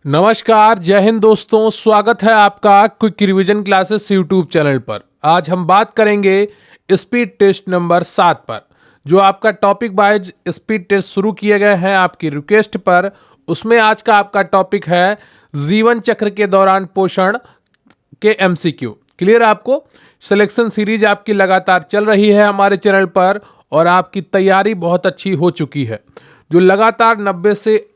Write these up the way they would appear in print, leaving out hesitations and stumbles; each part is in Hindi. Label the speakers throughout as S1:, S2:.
S1: नमस्कार, जय हिंद दोस्तों। स्वागत है आपका quick revision classes YouTube channel पर। आज हम बात करेंगे स्पीड टेस्ट नंबर 7 पर, जो आपका टॉपिक वाइज स्पीड टेस्ट शुरू किए गए हैं आपकी रिक्वेस्ट पर। उसमें आज का आपका टॉपिक है जीवन चक्र के दौरान पोषण के एमसीक्यू। क्लियर? आपको सिलेक्शन सीरीज आपकी लगातार चल रही है हमारे चैनल पर और आपकी तैयारी बहुत अच्छी हो चुकी है। जो लगातार 90 से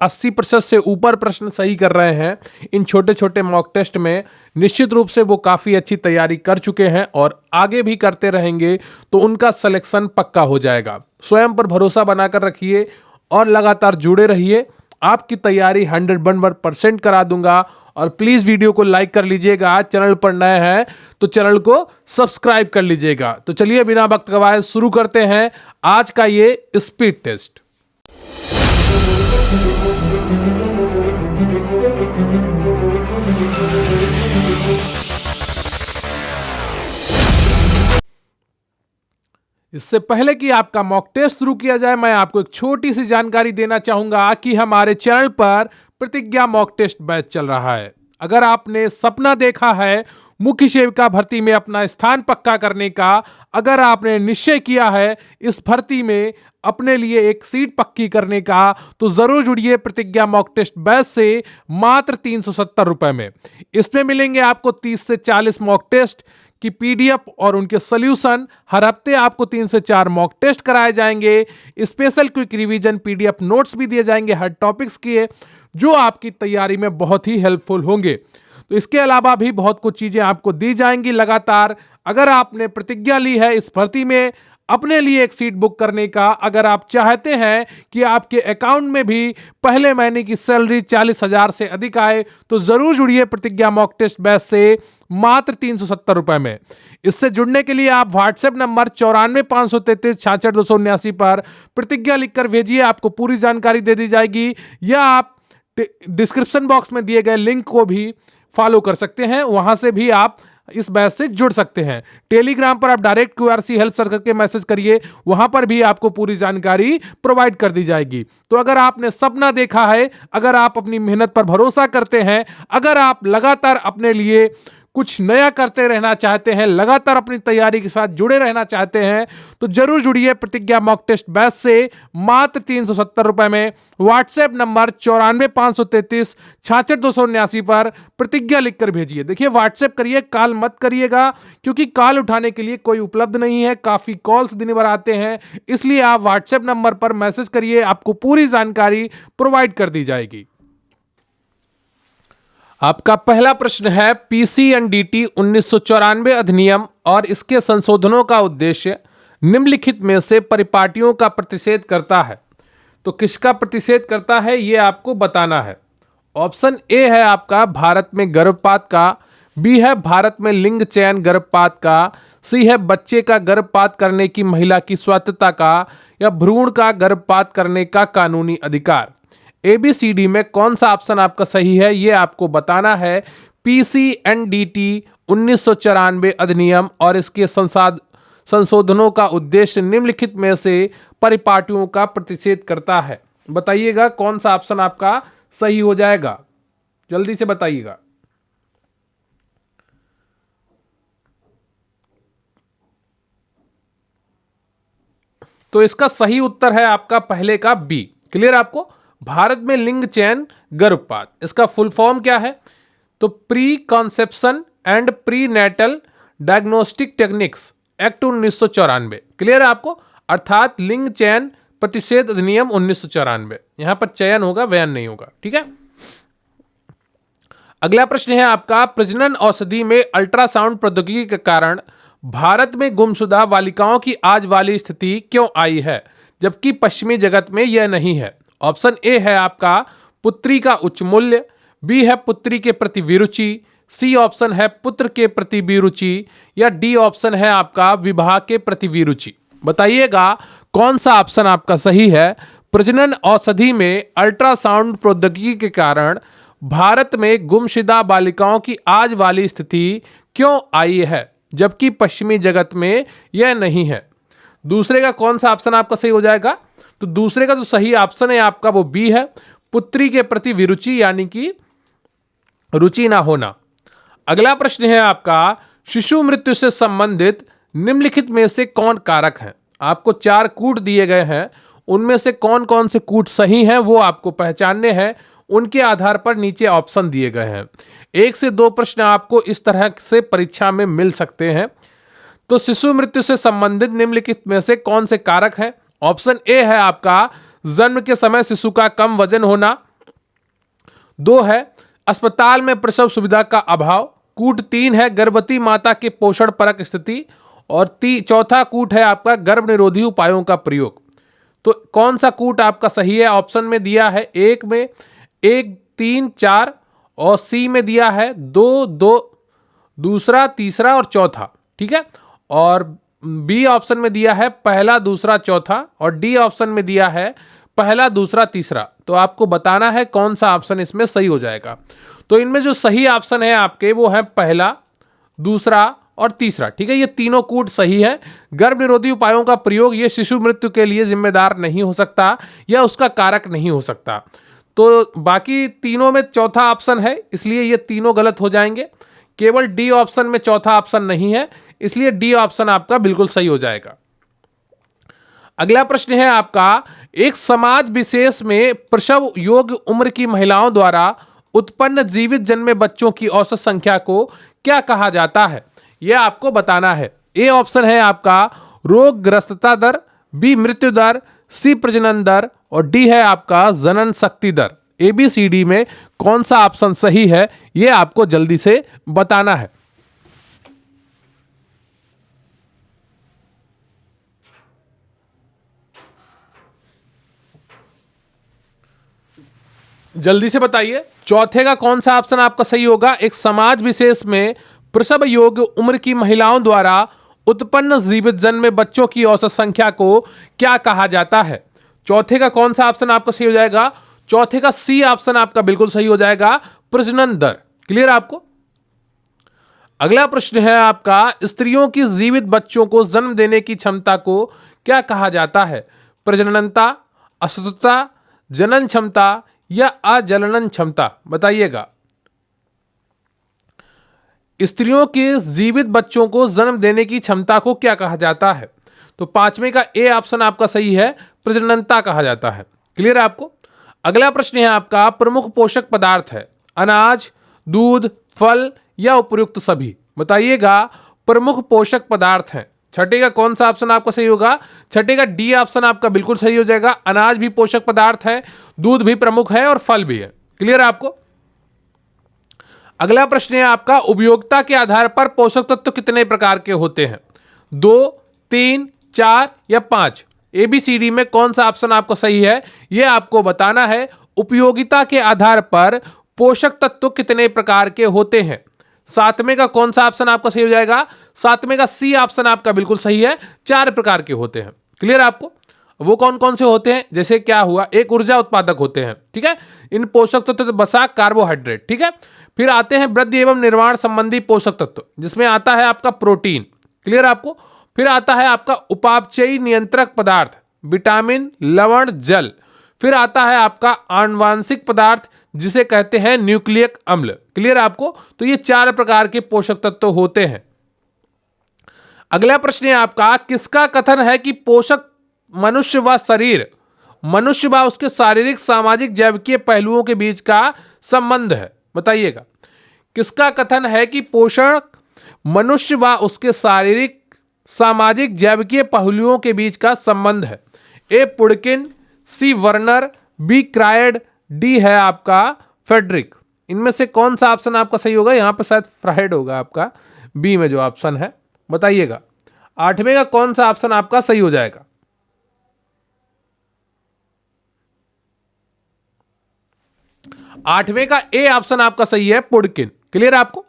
S1: 80% से ऊपर प्रश्न सही कर रहे हैं इन छोटे छोटे मॉक टेस्ट में, निश्चित रूप से वो काफ़ी अच्छी तैयारी कर चुके हैं और आगे भी करते रहेंगे तो उनका सिलेक्शन पक्का हो जाएगा। स्वयं पर भरोसा बनाकर रखिए और लगातार जुड़े रहिए। आपकी तैयारी 101% करा दूंगा। और प्लीज़ वीडियो को लाइक कर लीजिएगा। चैनल पर नए हैं तो चैनल को सब्सक्राइब कर लीजिएगा। तो चलिए बिना वक्त गवाए शुरू करते हैं आज का ये स्पीड टेस्ट। इससे पहले कि आपका मॉक टेस्ट शुरू किया जाए, मैं आपको एक छोटी सी जानकारी देना चाहूंगा कि हमारे चैनल पर प्रतिज्ञा मॉक टेस्ट बैच चल रहा है। अगर आपने सपना देखा है मुख्य सेविका भर्ती में अपना स्थान पक्का करने का, अगर आपने निश्चय किया है इस भर्ती में अपने लिए एक सीट पक्की करने का, तो जरूर जुड़िए प्रतिज्ञा मॉक टेस्ट बैच से मात्र 370 रुपए में। इसमें मिलेंगे आपको 30 से 40 मॉक टेस्ट की पीडीएफ और उनके सॉल्यूशन। हर हफ्ते आपको 3 से 4 मॉक टेस्ट कराए जाएंगे। Special quick revision PDF notes भी दिए जाएंगे हर टॉपिक्स के, जो आपकी तैयारी में बहुत ही हेल्पफुल होंगे। तो इसके अलावा भी बहुत कुछ चीजें आपको दी जाएंगी लगातार। अगर आपने प्रतिज्ञा ली है इस भर्ती में अपने लिए एक सीट बुक करने का, अगर आप चाहते हैं कि आपके अकाउंट में भी पहले महीने की सैलरी 40,000 से अधिक आए, तो जरूर जुड़िए प्रतिज्ञा मॉक टेस्ट बैच से मात्र 370 रुपए में। इससे जुड़ने के लिए आप व्हाट्सएप नंबर 94,533,66,279 पर प्रतिज्ञा लिखकर भेजिए। आपको पूरी जानकारी दे दी जाएगी, या आप डिस्क्रिप्शन बॉक्स में दिए गए लिंक को भी फॉलो कर सकते हैं, वहां से भी आप इस बैच से जुड़ सकते हैं। टेलीग्राम पर आप डायरेक्ट QRC हेल्प सर करके मैसेज करिए, वहां पर भी आपको पूरी जानकारी प्रोवाइड कर दी जाएगी। तो अगर आपने सपना देखा है, अगर आप अपनी मेहनत पर भरोसा करते हैं, अगर आप लगातार अपने लिए कुछ नया करते रहना चाहते हैं, लगातार अपनी तैयारी के साथ जुड़े रहना चाहते हैं, तो जरूर जुड़िए प्रतिज्ञा मॉक टेस्ट बैच से मात्र 370 रुपए में। व्हाट्सएप नंबर 94,533,66,279 पर प्रतिज्ञा लिखकर भेजिए। देखिए, व्हाट्सएप करिए, कॉल मत करिएगा, क्योंकि कॉल उठाने के लिए कोई उपलब्ध नहीं है। काफी कॉल्स दिन भर आते हैं, इसलिए आप व्हाट्सएप नंबर पर मैसेज करिए, आपको पूरी जानकारी प्रोवाइड कर दी जाएगी। आपका पहला प्रश्न है, पीसीएनडीटी 1994 अधिनियम और इसके संशोधनों का उद्देश्य निम्नलिखित में से परिपाटियों का प्रतिषेध करता है। तो किसका प्रतिषेध करता है ये आपको बताना है। ऑप्शन ए है आपका भारत में गर्भपात का, बी है भारत में लिंग चयन गर्भपात का, सी है बच्चे का गर्भपात करने की महिला की स्वायत्तता का, या भ्रूण का गर्भपात करने का कानूनी अधिकार। ABCD में कौन सा ऑप्शन आपका सही है ये आपको बताना है। पीसीएनडीटी 1994 अधिनियम और इसके संशोधनों का उद्देश्य निम्नलिखित में से परिपाटियों का प्रतिषेध करता है। बताइएगा कौन सा ऑप्शन आपका सही हो जाएगा, जल्दी से बताइएगा। तो इसका सही उत्तर है आपका पहले का बी। क्लियर? आपको भारत में लिंग चयन गर्भपात, इसका फुल फॉर्म क्या है? तो preconception and prenatal diagnostic techniques act 1994। Clear है आपको? अर्थात लिंग चयन प्रतिषेध अधिनियम 1994। यहां पर चयन होगा, व्ययन नहीं होगा। ठीक है। अगला प्रश्न है आपका, प्रजनन औषधि में अल्ट्रासाउंड प्रौद्योगिकी के कारण भारत में गुमशुदा बालिकाओं की आज वाली स्थिति क्यों आई है, जबकि पश्चिमी जगत में यह नहीं है। ऑप्शन ए है आपका पुत्री का उच्च मूल्य, बी है पुत्री के प्रति विरुचि, सी ऑप्शन है पुत्र के प्रति विरुचि, या डी ऑप्शन है आपका विवाह के प्रति विरुचि। बताइएगा कौन सा ऑप्शन आपका सही है। प्रजनन औषधि में अल्ट्रासाउंड प्रौद्योगिकी के कारण भारत में गुमशुदा बालिकाओं की आज वाली स्थिति क्यों आई है, जबकि पश्चिमी जगत में यह नहीं है। दूसरे का कौन सा ऑप्शन आपका सही हो जाएगा? तो दूसरे का जो सही ऑप्शन है आपका वो बी है, पुत्री के प्रति विरुचि यानी कि रुचि ना होना। अगला प्रश्न है आपका, शिशु मृत्यु से संबंधित निम्नलिखित में से कौन कारक है। आपको 4 कूट दिए गए हैं, उनमें से कौन कौन से कूट सही हैं वो आपको पहचानने हैं। उनके आधार पर नीचे ऑप्शन दिए गए हैं। 1 से 2 प्रश्न आपको इस तरह से परीक्षा में मिल सकते हैं। तो शिशु मृत्यु से संबंधित निम्नलिखित में से कौन से कारक हैं। ऑप्शन ए है आपका जन्म के समय शिशु का कम वजन होना। 2 है अस्पताल में प्रसव सुविधा का अभाव। कूट 3 है गर्भवती माता के पोषण परक स्थिति। और चौथा कूट है आपका गर्भ निरोधी उपायों का प्रयोग। तो कौन सा कूट आपका सही है। ऑप्शन में दिया है 1 में 1, 3, 4 और सी में दिया है 2, 2, दूसरा, तीसरा और चौथा। ठीक है। और बी ऑप्शन में दिया है पहला, दूसरा, चौथा। और डी ऑप्शन में दिया है पहला, दूसरा, तीसरा। तो आपको बताना है कौन सा ऑप्शन इसमें सही हो जाएगा। तो इनमें जो सही ऑप्शन है आपके वो है पहला, दूसरा और तीसरा। ठीक है, ये तीनों कूट सही है। गर्भ निरोधी उपायों का प्रयोग ये शिशु मृत्यु के लिए जिम्मेदार नहीं हो सकता या उसका कारक नहीं हो सकता। तो बाकी तीनों में चौथा ऑप्शन है, इसलिए ये तीनों गलत हो जाएंगे। केवल डी ऑप्शन में चौथा ऑप्शन नहीं है, इसलिए डी ऑप्शन आपका बिल्कुल सही हो जाएगा। अगला प्रश्न है आपका, एक समाज विशेष में प्रसव योग्य उम्र की महिलाओं द्वारा उत्पन्न जीवित जन्मे बच्चों की औसत संख्या को क्या कहा जाता है। यह आपको बताना है। ए ऑप्शन है आपका रोगग्रस्तता दर, बी मृत्यु दर, सी प्रजनन दर और डी है आपका जनन शक्ति दर। ABCD में कौन सा ऑप्शन सही है यह आपको जल्दी से बताना है। जल्दी से बताइए, चौथे का कौन सा ऑप्शन आपका सही होगा। एक समाज विशेष में प्रसव योग्य उम्र की महिलाओं द्वारा उत्पन्न जीवित जन्मे बच्चों की औसत संख्या को क्या कहा जाता है। चौथे का कौन सा ऑप्शन आपका सही हो जाएगा। चौथे का सी ऑप्शन आपका बिल्कुल सही हो जाएगा, प्रजनन दर। क्लियर आपको। अगला प्रश्न है आपका, स्त्रियों की जीवित बच्चों को जन्म देने की क्षमता को क्या कहा जाता है। प्रजननता, असतता, जनन क्षमता या अजनन क्षमता। बताइएगा। स्त्रियों के जीवित बच्चों को जन्म देने की क्षमता को क्या कहा जाता है। तो 5वें का ए ऑप्शन आपका सही है, प्रजननता कहा जाता है। क्लियर है आपको। अगला प्रश्न है आपका, प्रमुख पोषक पदार्थ है अनाज, दूध, फल या उपयुक्त सभी। बताइएगा प्रमुख पोषक पदार्थ हैं। छठे का कौन सा ऑप्शन आपका सही होगा। छठे का डी ऑप्शन आपका बिल्कुल सही हो जाएगा। अनाज भी पोषक पदार्थ है, दूध भी प्रमुख है और फल भी है। क्लियर है आपको। अगला प्रश्न है आपका, उपयोगिता के आधार पर पोषक तत्व कितने प्रकार के होते हैं। 2, 3, 4 या 5। ABCD में कौन सा ऑप्शन आपका सही है यह आपको बताना है। उपयोगिता के आधार पर पोषक तत्व कितने प्रकार के होते हैं। 7वें का कौन सा ऑप्शन आपका सही हो जाएगा। 7वें का सी ऑप्शन आपका बिल्कुल सही है, 4 प्रकार के होते हैं। क्लियर है आपको। वो कौन कौन से होते हैं, जैसे क्या हुआ, एक ऊर्जा उत्पादक होते हैं। ठीक है, इन पोषक तत्व वसा, कार्बोहाइड्रेट। ठीक है, फिर आते हैं वृद्धि एवं निर्माण संबंधी पोषक तत्व, जिसमें आता है आपका प्रोटीन। क्लियर आपको। फिर आता है आपका उपापचयी नियंत्रक पदार्थ, विटामिन, लवण, जल। फिर आता है आपका आनुवांशिक पदार्थ जिसे कहते हैं न्यूक्लियक अम्ल। क्लियर आपको। तो ये 4 प्रकार के पोषक तत्व होते हैं। अगला प्रश्न है आपका, किसका कथन है कि पोषक मनुष्य व शरीर, मनुष्य व उसके शारीरिक, सामाजिक, जैविकीय पहलुओं के बीच का संबंध है। बताइएगा किसका कथन है कि पोषक मनुष्य व उसके शारीरिक, सामाजिक, जैविकीय पहलुओं के बीच का संबंध है। ए पुडकिन, सी वर्नर, बी क्रायड, डी है आपका फेडरिक। इनमें से कौन सा ऑप्शन आपका सही होगा। यहां पर शायद फ्राइड होगा आपका, बी में जो ऑप्शन है। बताइएगा 8वें का कौन सा ऑप्शन आपका सही हो जाएगा। आठवें का ए ऑप्शन आपका सही है, पुडकिन। क्लियर आपको।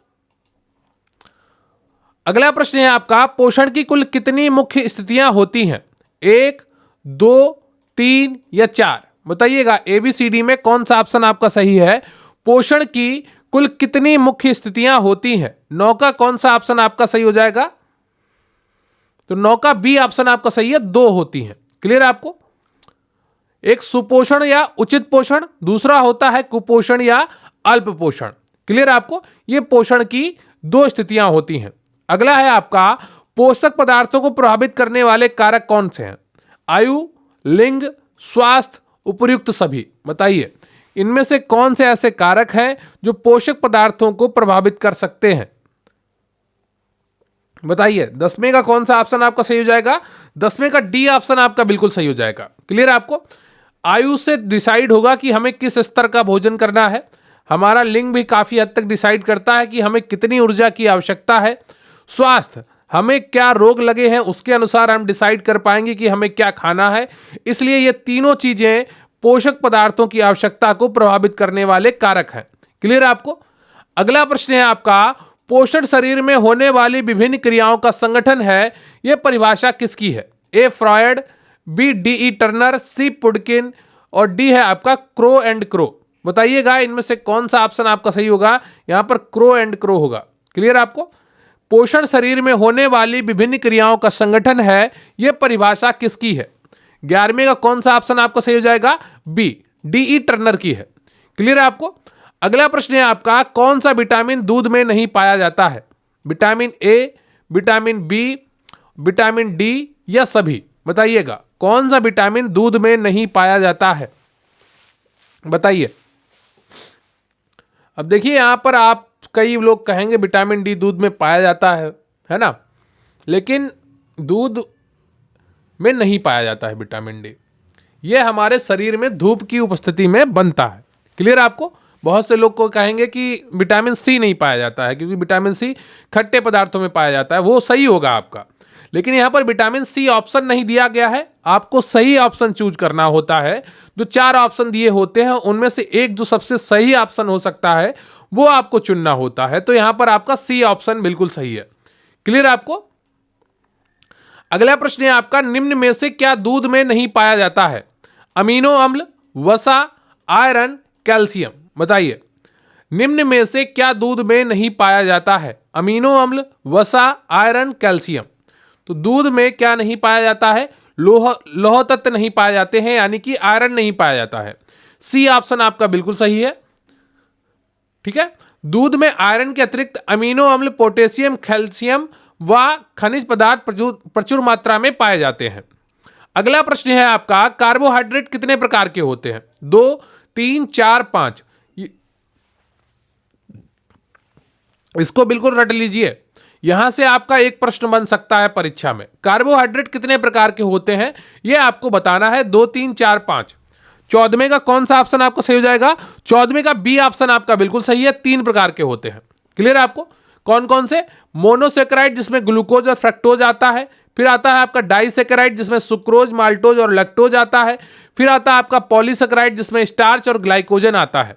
S1: अगला प्रश्न है आपका, पोषण की कुल कितनी मुख्य स्थितियां होती हैं। 1, 2, 3 या 4। बताइएगा ABCD में कौन सा ऑप्शन आपका सही है। पोषण की कुल कितनी मुख्य स्थितियां होती हैं। 9 का कौन सा ऑप्शन आपका सही हो जाएगा। तो 9 का बी ऑप्शन आपका सही है, 2 होती हैं। क्लियर आपको। एक सुपोषण या उचित पोषण, दूसरा होता है कुपोषण या अल्प पोषण। क्लियर आपको? ये पोषण की दो स्थितियां होती हैं। अगला है आपका पोषक पदार्थों को प्रभावित करने वाले कारक कौन से हैं? आयु, लिंग, स्वास्थ्य, उपर्युक्त सभी। बताइए इनमें से कौन से ऐसे कारक हैं जो पोषक पदार्थों को प्रभावित कर सकते हैं? बताइए 10वें का कौन सा ऑप्शन आपका सही हो जाएगा? 10वें का डी ऑप्शन आपका बिल्कुल सही हो जाएगा। क्लियर आपको? आयु से डिसाइड होगा कि हमें किस स्तर का भोजन करना है। हमारा लिंग भी काफी हद तक डिसाइड करता है कि हमें कितनी ऊर्जा की आवश्यकता है। स्वास्थ्य, हमें क्या रोग लगे हैं उसके अनुसार हम डिसाइड कर पाएंगे कि हमें क्या खाना है। इसलिए ये तीनों चीजें पोषक पदार्थों की आवश्यकता को प्रभावित करने वाले कारक हैं। क्लियर आपको? अगला प्रश्न है आपका पोषण शरीर में होने वाली विभिन्न क्रियाओं का संगठन है, यह परिभाषा किसकी है? A Freud, B D E Turner, C Pudkin और डी है आपका क्रो एंड क्रो। बताइएगा इनमें से कौन सा ऑप्शन आपका सही होगा? यहां पर क्रो एंड क्रो होगा। क्लियर आपको? पोषण शरीर में होने वाली विभिन्न क्रियाओं का संगठन है, यह परिभाषा किसकी है? 11वें का कौन सा ऑप्शन आपका सही हो जाएगा? बी डी ई टर्नर की है। क्लियर है आपको? अगला प्रश्न है आपका कौन सा विटामिन दूध में नहीं पाया जाता है? Vitamin A, vitamin B, vitamin D या सभी? बताइएगा कौन सा विटामिन दूध में नहीं पाया जाता है? बताइए। अब देखिए यहां पर आप कई लोग कहेंगे विटामिन डी दूध में पाया जाता है ना, लेकिन दूध में नहीं पाया जाता है विटामिन डी। यह हमारे शरीर में धूप की उपस्थिति में बनता है। क्लियर आपको? बहुत से लोग को कहेंगे कि विटामिन सी नहीं पाया जाता है क्योंकि विटामिन सी खट्टे पदार्थों में पाया जाता है। वो सही होगा आपका, लेकिन यहां पर विटामिन सी ऑप्शन नहीं दिया गया है। आपको सही ऑप्शन चूज करना होता है। जो 4 ऑप्शन दिए होते हैं उनमें से एक जो सबसे सही ऑप्शन हो सकता है वो आपको चुनना होता है। तो यहां पर आपका सी ऑप्शन बिल्कुल सही है। क्लियर आपको? अगला प्रश्न है आपका निम्न में से क्या दूध में नहीं पाया जाता है? अमीनो अम्ल, वसा, आयरन, कैल्शियम। बताइए निम्न में से क्या दूध में नहीं पाया जाता है? अमीनो अम्ल, वसा, आयरन, कैल्शियम। तो दूध में क्या नहीं पाया जाता है? लौह तत्व नहीं पाए जाते हैं, यानी कि आयरन नहीं पाया जाता है। सी ऑप्शन आपका बिल्कुल सही है। ठीक है, दूध में आयरन के अतिरिक्त अमीनो अम्ल, पोटेशियम, कैल्शियम व खनिज पदार्थ प्रचुर मात्रा में पाए जाते हैं। अगला प्रश्न है आपका कार्बोहाइड्रेट कितने प्रकार के होते हैं? 2, 3, 4, 5। इसको बिल्कुल रट लीजिए, यहां से आपका एक प्रश्न बन सकता है परीक्षा में। कार्बोहाइड्रेट कितने प्रकार के होते हैं यह आपको बताना है। 2, 3, 4, 5। 14वें का कौन सा ऑप्शन आपका सही हो जाएगा? 14वें का बी ऑप्शन आपका बिल्कुल सही है। 3 प्रकार के होते हैं। क्लियर है आपको? कौन कौन से? मोनोसेकेराइड जिसमें ग्लूकोज और फ्रक्टोज आता है, फिर आता है आपका डाइसेकेराइड जिसमें सुक्रोज, माल्टोज और लैक्टोज आता है, फिर आता है आपका पॉलीसेकेराइड जिसमें स्टार्च और ग्लाइकोजन आता है।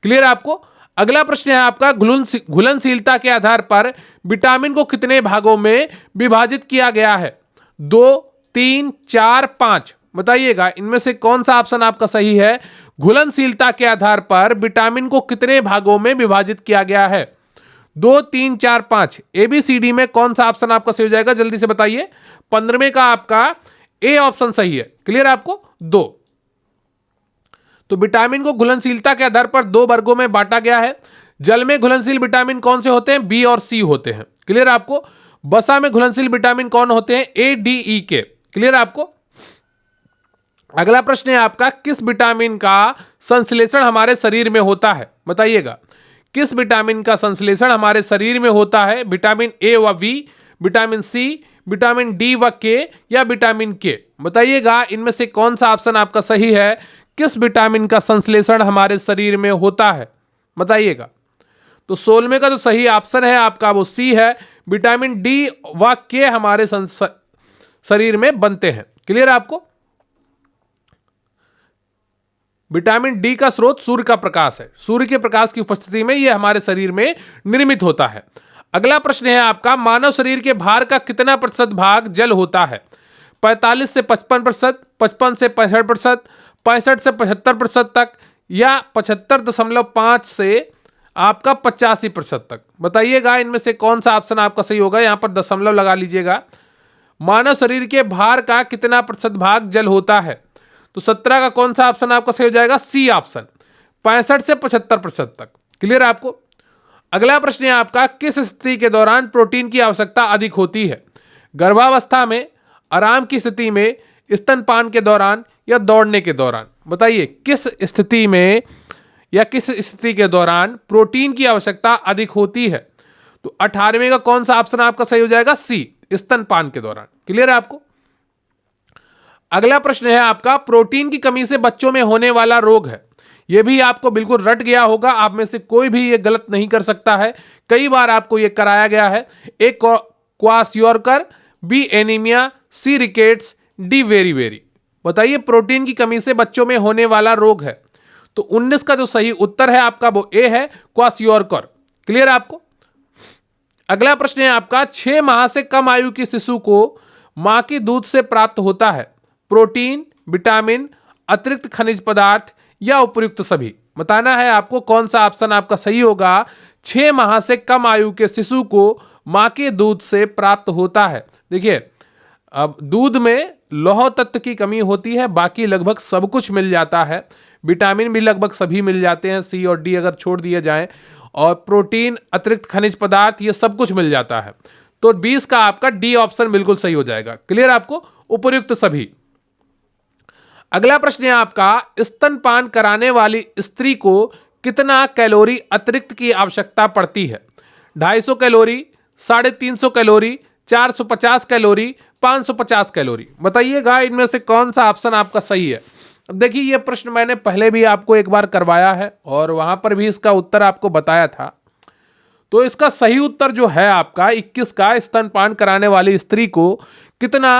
S1: क्लियर आपको? अगला प्रश्न है आपका घुलनशीलता के आधार पर विटामिन को कितने भागों में विभाजित किया गया है? 2, 3, 4, 5। बताइएगा इनमें से कौन सा ऑप्शन आपका सही है? घुलनशीलता के आधार पर विटामिन को कितने भागों में विभाजित किया गया है? 2, 3, 4, 5। ABCD में कौन सा ऑप्शन आपका सही हो जाएगा? जल्दी से बताइए। 15वें का आपका ए ऑप्शन सही है। क्लियर आपको? 2। तो विटामिन को घुलनशीलता के आधार पर 2 वर्गों में बांटा गया है। जल में घुलनशील विटामिन कौन से होते हैं? बी और सी होते हैं। क्लियर आपको? वसा में घुलनशील विटामिन कौन होते हैं? ए, डी, ई के। क्लियर आपको? अगला प्रश्न है आपका किस विटामिन का संश्लेषण हमारे शरीर में होता है? बताइएगा किस विटामिन का संश्लेषण हमारे शरीर में होता है? विटामिन ए व B, vitamin C, vitamin D व के या विटामिन के? बताइएगा इनमें से कौन सा ऑप्शन आपका सही है? किस विटामिन का संश्लेषण हमारे शरीर में होता है? बताइएगा। तो 16वें का जो सही ऑप्शन है आपका वो सी है। विटामिन डी व के हमारे शरीर में बनते हैं। क्लियर आपको? विटामिन डी का स्रोत सूर्य का प्रकाश है। सूर्य के प्रकाश की उपस्थिति में यह हमारे शरीर में निर्मित होता है। अगला प्रश्न है आपका मानव शरीर के भार का कितना प्रतिशत भाग जल होता है? 45 से 55%, 55 से 65%, 65 से 75% तक या 75.5 से आपका 85% तक? बताइएगा इनमें से कौन सा ऑप्शन आपका सही होगा? यहां पर दशमलव लगा लीजिएगा। मानव शरीर के भार का कितना प्रतिशत भाग जल होता है? तो 17 का कौन सा ऑप्शन आपका सही हो जाएगा? सी ऑप्शन, 65 से 75% तक। क्लियर है आपको? अगला प्रश्न है आपका, किस स्थिति के दौरान प्रोटीन की आवश्यकता अधिक होती है? गर्भावस्था में, आराम की स्थिति में, स्तनपान के दौरान या दौड़ने के दौरान? बताइए किस स्थिति में या किस स्थिति के दौरान प्रोटीन की आवश्यकता अधिक होती है? तो 18वें का कौन सा ऑप्शन आपका सही हो जाएगा? सी, स्तनपान के दौरान। क्लियर है आपको? अगला प्रश्न है आपका, प्रोटीन की कमी से बच्चों में होने वाला रोग है। यह भी आपको बिल्कुल रट गया होगा, आप में से कोई भी ये गलत नहीं कर सकता है, कई बार आपको ये कराया गया है। ए क्वाशियोरकर, बी एनीमिया, सी रिकेट्स, डी वेरी वेरी। बताइए प्रोटीन की कमी से बच्चों में होने वाला रोग है। तो 19 का जो सही उत्तर है आपका वो ए है, क्वाशियोरकर। क्लियर है आपको? अगला प्रश्न है आपका, 6 माह से कम आयु के शिशु को मां के दूध से प्राप्त होता है प्रोटीन, विटामिन, अतिरिक्त खनिज पदार्थ या उपयुक्त सभी? बताना है आपको कौन सा ऑप्शन आपका सही होगा। 6 माह से कम आयु के शिशु को मां के दूध से प्राप्त होता है। देखिए, अब दूध में लौह तत्व की कमी होती है, बाकी लगभग सब कुछ मिल जाता है। विटामिन भी लगभग सभी मिल जाते हैं, सी और डी अगर छोड़ दिए जाएं, और प्रोटीन, अतिरिक्त खनिज पदार्थ, ये सब कुछ मिल जाता है। तो 20 का आपका डी ऑप्शन बिल्कुल सही हो जाएगा। क्लियर आपको? उपयुक्त सभी। अगला प्रश्न है आपका, स्तनपान कराने वाली स्त्री को कितना कैलोरी अतिरिक्त की आवश्यकता पड़ती है? 250 कैलोरी, 350 कैलोरी, 450 कैलोरी, 550 कैलोरी? बताइएगा इनमें से कौन सा ऑप्शन आपका सही है। अब देखिए, ये प्रश्न मैंने पहले भी आपको एक बार करवाया है और वहां पर भी इसका उत्तर आपको बताया था। तो इसका सही उत्तर जो है आपका 21 का, स्तनपान कराने वाली स्त्री को कितना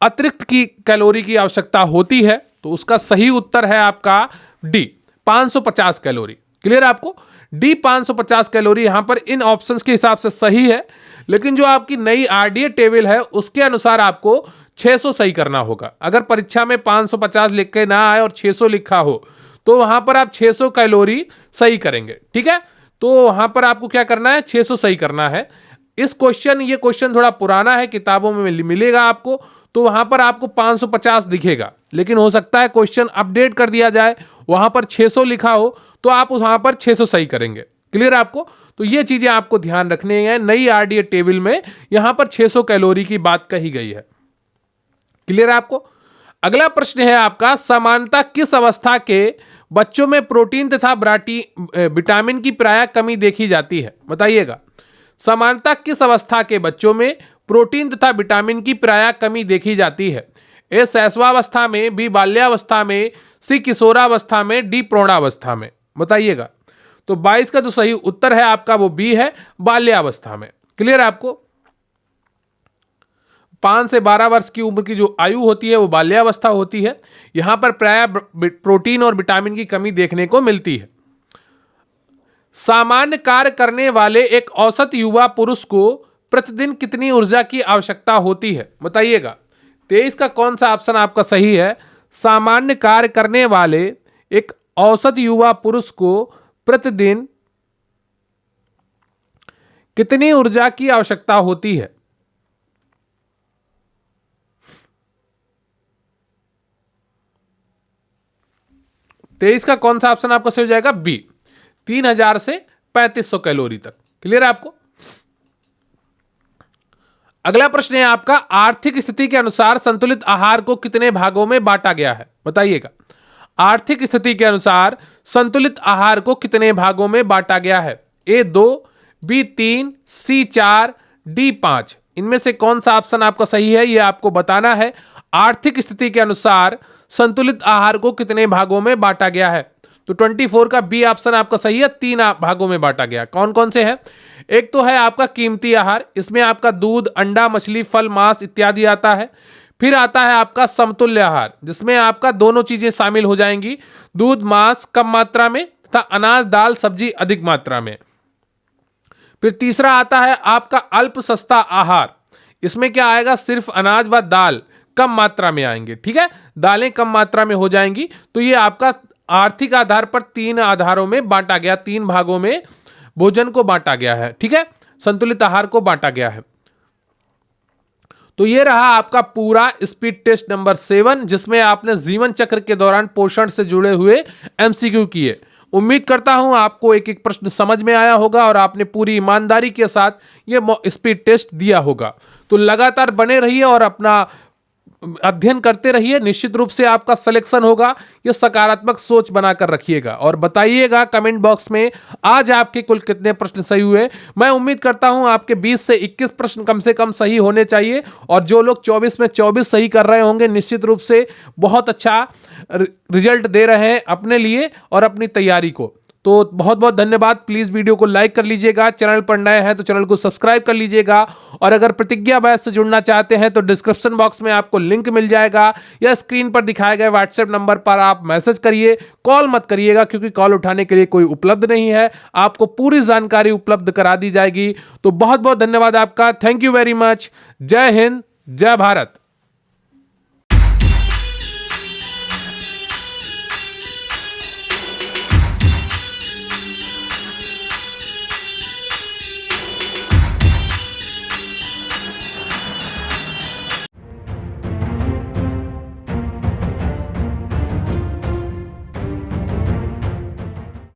S1: अतिरिक्त की कैलोरी की आवश्यकता होती है? तो उसका सही उत्तर है आपका डी, 550 कैलोरी। क्लियर है आपको? डी 550 कैलोरी यहां पर इन ऑप्शंस के हिसाब से सही है, लेकिन जो आपकी नई आरडीए टेबल है उसके अनुसार आपको 600 सही करना होगा। अगर परीक्षा में 550 लिख के ना आए और 600 लिखा हो तो वहां पर आप 600 कैलोरी सही करेंगे। ठीक है, तो वहां पर आपको क्या करना है? 600 सही करना है। ये क्वेश्चन थोड़ा पुराना है, किताबों में मिलेगा आपको, तो वहां पर आपको 550 दिखेगा, लेकिन हो सकता है क्वेश्चन अपडेट कर दिया जाए, वहां पर 600 लिखा हो तो आप वहां पर 600 सही करेंगे। क्लियर है आपको? तो ये चीजें आपको ध्यान रखनी है। नई आरडीए टेबल में यहां पर 600 कैलोरी की बात कही गई है। क्लियर है आपको? अगला प्रश्न है आपका, सामान्यतः किस अवस्था के बच्चों में प्रोटीन तथा विटामिन की प्रायः कमी देखी जाती है? बताइएगा सामान्यतः किस अवस्था के बच्चों में प्रोटीन तथा विटामिन की प्रायः कमी देखी जाती है? ए शैशवावस्था में, बी बाल्यावस्था में, सी किशोरावस्था में, डी प्रौढ़ावस्था में? बताइएगा। तो 22 का जो सही उत्तर है आपका वो बी है, बाल्यावस्था में। क्लियर है आपको? 5 से 12 वर्ष की उम्र की जो आयु होती है वो बाल्यावस्था होती है। यहां पर प्रायः प्रोटीन और विटामिन की कमी देखने को मिलती है। सामान्य कार्य करने वाले एक औसत युवा पुरुष को प्रतिदिन कितनी ऊर्जा की आवश्यकता होती है? बताइएगा। 23 का कौन सा ऑप्शन आपका सही है? सामान्य कार्य करने वाले एक औसत युवा पुरुष को प्रतिदिन कितनी ऊर्जा की आवश्यकता होती है? तेईस का कौन सा ऑप्शन आपका सही हो जाएगा? बी, 3000 से 3500 कैलोरी तक। क्लियर है आपको? अगला प्रश्न है आपका, आर्थिक स्थिति के अनुसार संतुलित आहार को कितने भागों में बांटा गया है? बताइएगा। आर्थिक स्थिति के अनुसार संतुलित आहार को कितने भागों में बांटा गया है? ए 2, बी 3, सी 4, डी 5? इनमें से कौन सा ऑप्शन आपका सही है ये आपको बताना है। आर्थिक स्थिति के अनुसार संतुलित आहार को कितने भागों में बांटा गया है? तो 24 का बी ऑप्शन आपका सही है, 3 भागों में बांटा गया। कौन कौन से हैं? एक तो है आपका कीमती आहार, इसमें आपका दूध, अंडा, मछली, फल, मांस इत्यादि आता है। फिर आता है आपका समतुल्य आहार, जिसमें आपका दोनों चीजें शामिल हो जाएंगी, दूध मांस कम मात्रा में तथा अनाज दाल सब्जी अधिक मात्रा में। फिर तीसरा आता है आपका अल्प सस्ता आहार, इसमें क्या आएगा? सिर्फ अनाज व दाल कम मात्रा में आएंगे। ठीक है, दालें कम मात्रा में हो जाएंगी। तो ये आपका आर्थिक आधार पर 3 आधारों में बांटा गया, 3 भागों में भोजन को बांटा गया है। ठीक है, संतुलित आहार को बांटा गया है। तो ये रहा आपका पूरा स्पीड टेस्ट नंबर 7, जिसमें आपने जीवन चक्र के दौरान पोषण से जुड़े हुए एमसीक्यू किए। उम्मीद करता हूं आपको एक एक प्रश्न समझ में आया होगा और आपने पूरी ईमानदारी के साथ ये स्पीड टेस्ट दिया होगा। तो लगातार बने रहिए और अपना अध्ययन करते रहिए, निश्चित रूप से आपका सिलेक्शन होगा। ये सकारात्मक सोच बनाकर रखिएगा और बताइएगा कमेंट बॉक्स में आज आपके कुल कितने प्रश्न सही हुए। मैं उम्मीद करता हूं आपके 20 से 21 प्रश्न कम से कम सही होने चाहिए और जो लोग 24 में 24 सही कर रहे होंगे निश्चित रूप से बहुत अच्छा रिजल्ट दे रहे हैं अपने लिए और अपनी तैयारी को। तो बहुत बहुत धन्यवाद। प्लीज वीडियो को लाइक कर लीजिएगा, चैनल पर नए हैं तो चैनल को सब्सक्राइब कर लीजिएगा और अगर प्रतिज्ञा बैच से जुड़ना चाहते हैं तो डिस्क्रिप्शन बॉक्स में आपको लिंक मिल जाएगा या स्क्रीन पर दिखाए गए व्हाट्सएप नंबर पर आप मैसेज करिए, कॉल मत करिएगा क्योंकि कॉल उठाने के लिए कोई उपलब्ध नहीं है। आपको पूरी जानकारी उपलब्ध करा दी जाएगी। तो बहुत बहुत धन्यवाद आपका। Thank you very much. जय हिंद, जय भारत।